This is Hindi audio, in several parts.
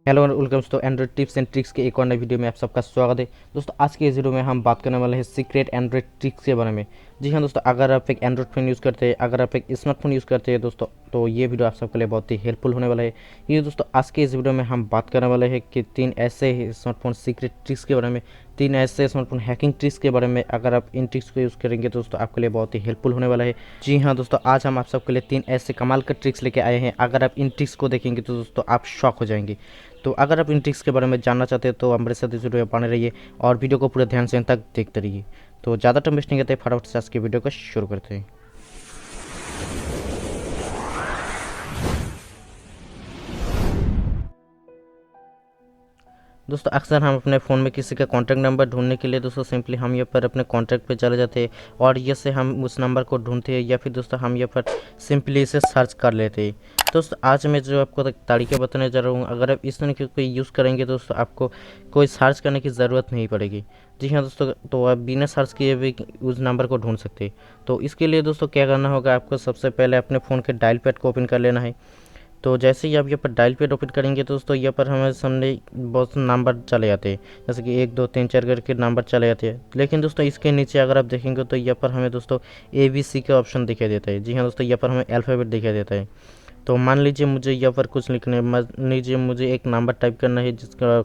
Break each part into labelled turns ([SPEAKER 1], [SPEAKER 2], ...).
[SPEAKER 1] हेलो वेलकम दोस्तों, एंड्रॉइड टिप्स एंड ट्रिक्स के एक और नए वीडियो में आप सबका स्वागत है। दोस्तों आज के इस वीडियो में हम बात करने वाले हैं सीक्रेट एंड्रॉइड ट्रिक्स के बारे में। जी हाँ दोस्तों, अगर आप एक एंड्रॉइड फ़ोन यूज़ करते हैं, अगर आप एक स्मार्टफोन यूज़ करते हैं दोस्तों, तो ये वीडियो आप सबके लिए बहुत ही हेल्पफुल होने वाला है। ये दोस्तों आज के इस वीडियो में हम बात करने वाले हैं कि 3 ऐसे स्मार्टफोन सीक्रेट ट्रिक्स के बारे में, 3 ऐसे स्मार्टफोन हैकिंग ट्रिक्स के बारे में। अगर आप इन ट्रिक्स को यूज़ करेंगे तो दोस्तों आपके लिए बहुत ही हेल्पफुल होने वाला है। जी हाँ दोस्तों, आज हम आप सबके लिए 3 ऐसे कमाल के ट्रिक्स लेके आए हैं। अगर आप इन ट्रिक्स को देखेंगे तो दोस्तों आप शॉक हो जाएंगे। तो अगर आप इन ट्रिक्स के बारे में जानना चाहते हैं तो हमारे साथ इस वीडियो में बने रहिए और वीडियो को पूरे ध्यान से अंत तक देखते रहिए। तो ज़्यादा टाइम वेस्ट नहीं करते, फटाफट से आज की वीडियो को शुरू करते हैं। दोस्तों अक्सर हम अपने फ़ोन में किसी का कॉन्टैक्ट नंबर ढूंढने के लिए दोस्तों सिंपली हम यहाँ पर अपने कॉन्टैक्ट पे चले जाते हैं और ये से हम उस नंबर को ढूंढते हैं, या फिर दोस्तों हम यहाँ पर सिंपली इसे सर्च कर लेते हैं। दोस्तों आज मैं जो आपको तरीके बताने जा रहा हूँ, अगर आप इस तरीके को यूज़ करेंगे दोस्तों आपको कोई सर्च करने की ज़रूरत नहीं पड़ेगी। जी हाँ दोस्तों, तो आप बिना सर्च किए भी उस नंबर को ढूंढ सकते हैं। तो इसके लिए दोस्तों क्या करना होगा, आपको सबसे पहले अपने फ़ोन के डायल पैड को ओपन कर लेना है। तो जैसे ही आप यहाँ पर डायल पैड ओपन करेंगे तो दोस्तों यहाँ पर हमारे सामने बहुत से नंबर चले जाते हैं, जैसे कि 1 2 3 4 करके नंबर चले जाते हैं। लेकिन दोस्तों इसके नीचे अगर आप देखेंगे तो यहाँ पर हमें दोस्तों ABC का ऑप्शन दिखाई देता है। जी हाँ दोस्तों, यहाँ पर हमें अल्फ़ाबेट दिखाई देता है। तो मान लीजिए मुझे यहाँ पर कुछ लिखना है, मान लीजिए मुझे एक नंबर टाइप करना है जिसका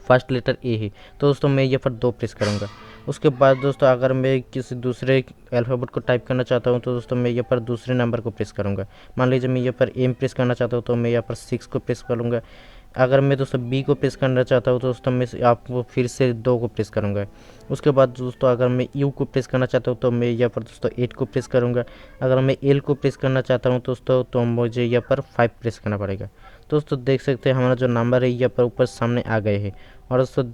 [SPEAKER 1] फर्स्ट लेटर ए है, तो दोस्तों मैं यहाँ पर 2 प्रेस करूँगा। उसके बाद दोस्तों अगर मैं किसी दूसरे अल्फ़ाबेट को टाइप करना चाहता हूँ तो दोस्तों मैं यहाँ पर दूसरे नंबर को प्रेस करूँगा। मान लीजिए मैं यहाँ पर एम प्रेस करना चाहता हूँ तो मैं यहाँ पर 6 को प्रेस करूँगा। अगर मैं दोस्तों बी को प्रेस करना चाहता हूँ तो दोस्तों मैं आपको फिर से 2 को प्रेस करूँगा। उसके बाद दोस्तों अगर मैं यू को प्रेस करना चाहता हूँ तो मैं यहाँ पर दोस्तों 8 को प्रेस करूँगा। अगर मैं एल को प्रेस करना चाहता हूँ दोस्तों तो मुझे यहाँ पर 5 प्रेस करना पड़ेगा। दोस्तों देख सकते हैं हमारा जो नंबर है यहाँ पर ऊपर सामने आ गए हैं। और दोस्तों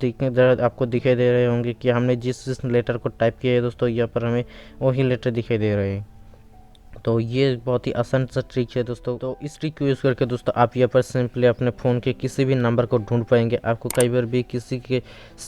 [SPEAKER 1] आपको दिखाई दे रहे होंगे कि हमने जिस लेटर को टाइप किया है दोस्तों यहाँ पर हमें वही लेटर दिखाई दे रहे हैं। तो ये बहुत ही आसान सा ट्रिक है दोस्तों। तो इस ट्रिक को यूज़ करके दोस्तों आप यहाँ पर सिंपली अपने फ़ोन के किसी भी नंबर को ढूंढ पाएंगे। आपको कई बार भी किसी के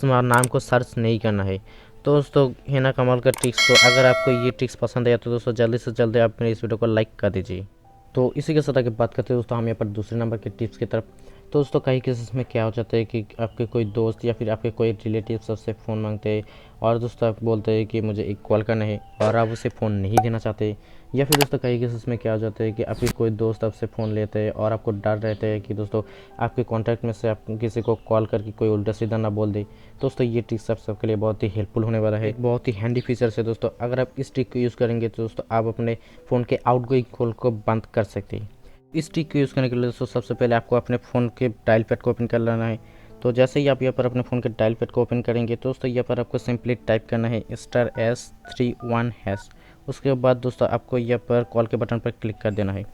[SPEAKER 1] नाम को सर्च नहीं करना है। तो दोस्तों है ना कमाल का ट्रिक्स। तो अगर आपको ये ट्रिक्स पसंद आया तो दोस्तों जल्दी से जल्दी आप मेरे इस वीडियो को लाइक कर दीजिए। तो इसी के साथ आगे बात करते हैं दोस्तों हम यहाँ पर दूसरे नंबर के टिप्स की तरफ। तो दोस्तों कई केसेस में क्या हो जाता है कि आपके कोई दोस्त या फिर आपके कोई रिलेटिव सबसे फ़ोन मांगते हैं और दोस्तों आप बोलते हैं कि मुझे एक कॉल करना है और आप उसे फ़ोन नहीं देना चाहते। या फिर दोस्तों कई केसेस में क्या हो जाता है कि आपके कोई दोस्त आपसे फ़ोन लेते हैं और आपको डर रहता है कि दोस्तों आपके कॉन्टैक्ट में से आप किसी को कॉल करके कोई उल्टा सीधा ना बोल दे। दोस्तों ये ट्रिक्स आप सबके लिए बहुत ही हेल्पफुल होने वाला है, बहुत ही हैंडी फीचर्स है दोस्तों। अगर आप इस ट्रिक को यूज़ करेंगे तो दोस्तों आप अपने फ़ोन के आउटगोइंग कॉल को बंद कर सकते हैं। इस ट्रिक को यूज़ करने के लिए दोस्तों सबसे पहले आपको अपने फ़ोन के डायल पैड को ओपन कर लेना है। तो जैसे ही आप यहाँ पर अपने फ़ोन के डायल पैड को ओपन करेंगे तो दोस्तों यहाँ पर आपको सिंपली टाइप करना है *S31#। उसके बाद दोस्तों आपको यहाँ पर कॉल के बटन पर क्लिक कर देना है।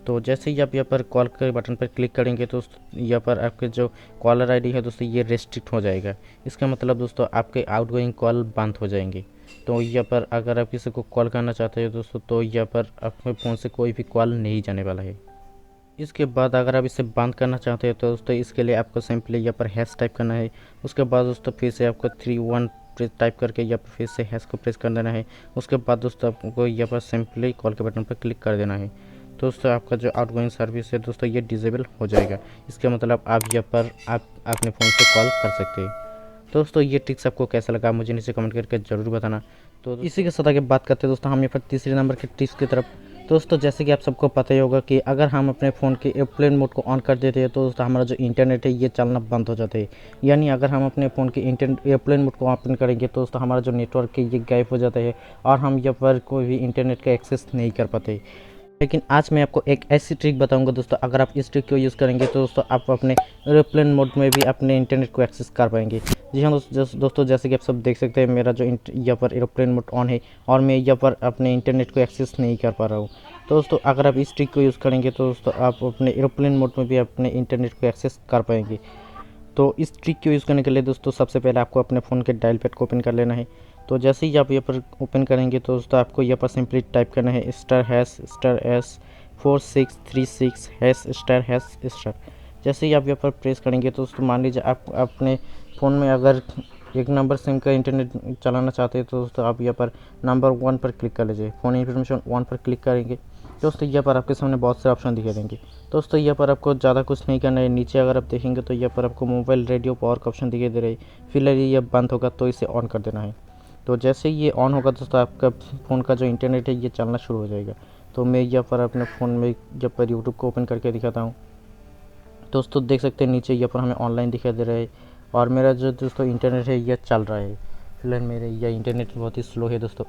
[SPEAKER 1] तो जैसे ही आप यहाँ पर कॉल के बटन पर क्लिक करेंगे तो यहाँ पर आपके जो कॉलर आईडी है दोस्तों ये रेस्ट्रिक्ट हो जाएगा। इसका मतलब दोस्तों आपके आउटगोइंग कॉल बंद हो जाएंगे। तो यहाँ पर अगर आप किसी को कॉल करना चाहते हो दोस्तों तो यहाँ पर आपके फ़ोन से कोई भी कॉल नहीं जाने वाला है। इसके बाद अगर आप इसे बंद करना चाहते हैं तो दोस्तों इसके लिए आपको सिंपली यहाँ पर हैश टाइप करना है। उसके बाद दोस्तों फिर से आपको 31 टाइप करके यहाँ पर फिर से हैश को प्रेस कर देना है। उसके बाद दोस्तों आपको यहाँ पर सिंपली कॉल के बटन पर क्लिक कर देना है। दोस्तों आपका जो आउटगोइंग सर्विस है दोस्तों ये डिसेबल हो जाएगा। इसका मतलब आप यहाँ पर आप अपने फ़ोन से कॉल कर सकते हैं। दोस्तों ये ट्रिक्स आपको कैसा लगा मुझे नीचे कमेंट करके ज़रूर बताना। तो इसी के साथ आगे बात करते हैं दोस्तों हम यहाँ पर तीसरे नंबर के ट्रिक्स की तरफ। दोस्तों जैसे कि आप सबको पता ही होगा कि अगर हम अपने फ़ोन के एयरप्लेन मोड को ऑन कर देते हैं तो दोस्तों हमारा जो इंटरनेट है ये चलना बंद हो जाता है। यानी अगर हम अपने फ़ोन के एयरप्लेन मोड को ओपन करेंगे तो दोस्तों हमारा जो नेटवर्क है ये गायब हो जाता है और हम यहाँ पर कोई भी इंटरनेट का एक्सेस नहीं कर पाते। लेकिन आज मैं आपको एक ऐसी ट्रिक बताऊंगा दोस्तों, अगर आप इस ट्रिक को यूज़ करेंगे तो दोस्तों आप अपने एरोप्लेन मोड में भी अपने इंटरनेट को एक्सेस कर पाएंगे। जी हाँ दोस्तों जैसे कि आप सब देख सकते हैं मेरा जो यहाँ पर एरोप्लेन मोड ऑन है और मैं यहाँ पर अपने इंटरनेट को एक्सेस नहीं कर पा रहा हूँ। तो दोस्तों अगर आप इस ट्रिक को यूज़ करेंगे तो दोस्तों आप अपने एरोप्लेन मोड में भी अपने इंटरनेट को एक्सेस कर पाएंगे। तो इस ट्रिक को यूज़ करने के लिए दोस्तों सबसे पहले आपको अपने फ़ोन के डायल पैड को ओपन कर लेना है। तो जैसे ही आप यहाँ पर ओपन करेंगे तो दोस्तों आपको यहाँ पर सिंपली टाइप करना है *#*S4636##। जैसे ही आप यहाँ पर प्रेस करेंगे तो दोस्तों मान लीजिए आप अपने फ़ोन में अगर एक नंबर सिम का इंटरनेट चलाना चाहते हैं तो दोस्तों आप यहाँ पर नंबर 1 पर क्लिक कर लीजिए। फ़ोन इन्फॉर्मेशन 1 पर क्लिक करेंगे। दोस्तों यहाँ पर आपके सामने बहुत से ऑप्शन दिखाई देंगे। दोस्तों यहाँ पर आपको ज़्यादा कुछ नहीं करना है। नीचे अगर आप देखेंगे तो यहाँ पर आपको मोबाइल रेडियो पावर का ऑप्शन दिखाई दे रहा है। फिलहाल ये बंद होगा तो इसे ऑन कर देना है। तो जैसे ही ये ऑन होगा दोस्तों आपका फ़ोन का जो इंटरनेट है ये चलना शुरू हो जाएगा। तो मैं यहाँ पर अपने फ़ोन में यहाँ पर यूट्यूब को ओपन करके दिखाता हूँ। दोस्तों देख सकते हैं नीचे यहाँ पर हमें ऑनलाइन दिखाई दे रहा है और मेरा जो दोस्तों इंटरनेट है यह चल रहा है। फिलहाल मेरे यह इंटरनेट बहुत ही स्लो है दोस्तों।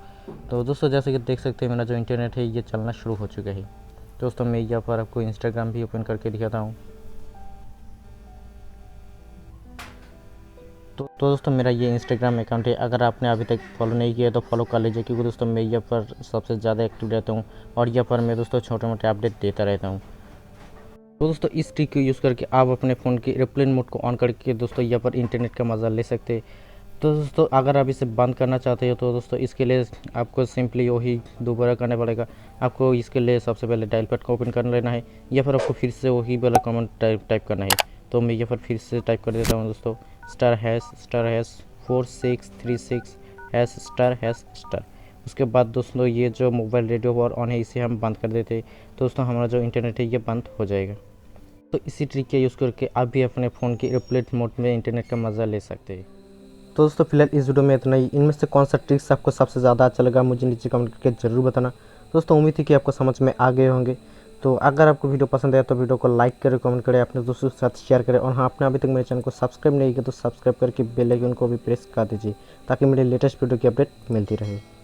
[SPEAKER 1] तो दोस्तों जैसे कि देख सकते हैं मेरा जो इंटरनेट है ये चलना शुरू हो चुका है। दोस्तों मैं यहाँ पर आपको इंस्टाग्राम भी ओपन करके दिखाता हूँ। तो दोस्तों मेरा ये इंस्टाग्राम अकाउंट है। अगर आपने अभी तक फॉलो नहीं किया तो फॉलो कर लीजिए, क्योंकि दोस्तों मैं यहाँ पर सबसे ज़्यादा एक्टिव रहता हूँ और यहाँ पर मैं दोस्तों छोटे मोटे अपडेट देता रहता हूँ। तो दोस्तों इस ट्रिक को यूज़ करके आप अपने फ़ोन के एयरप्लेन मोड को ऑन करके दोस्तों यहाँ पर इंटरनेट का मज़ा ले सकते हैं। तो दोस्तों अगर आप इसे बंद करना चाहते हो तो दोस्तों इसके लिए आपको सिंपली वही दोबारा करना पड़ेगा। आपको इसके लिए सबसे पहले डायल पैड को ओपन कर लेना है या फिर आपको फिर से वही वाला कमांड टाइप करना है। तो मैं यहाँ पर फिर से टाइप कर देता हूँ दोस्तों, *#436#. उसके बाद दोस्तों ये जो मोबाइल रेडियो पावर ऑन है इसे हम बंद कर देते हैं। तो दोस्तों हमारा जो इंटरनेट है ये बंद हो जाएगा। तो इसी ट्रिक का यूज़ करके आप भी अपने फ़ोन के एयरप्लेन मोड में इंटरनेट का मज़ा ले सकते हैं। तो दोस्तों फिलहाल इस वीडियो में इतना ही। इनमें से कौन सा ट्रिक्स आपको सबसे ज़्यादा अच्छा लगा मुझे नीचे कमेंट करके ज़रूर बताना। दोस्तों उम्मीद है कि आपको समझ में आ गए होंगे। तो अगर आपको वीडियो पसंद आया तो वीडियो को लाइक करें, कमेंट करें, अपने दोस्तों के साथ शेयर करें और हाँ, आपने अभी तक मेरे चैनल को सब्सक्राइब नहीं किया तो सब्सक्राइब करके बेल आइकन को भी प्रेस कर दीजिए ताकि मेरे लेटेस्ट वीडियो की अपडेट मिलती रहे।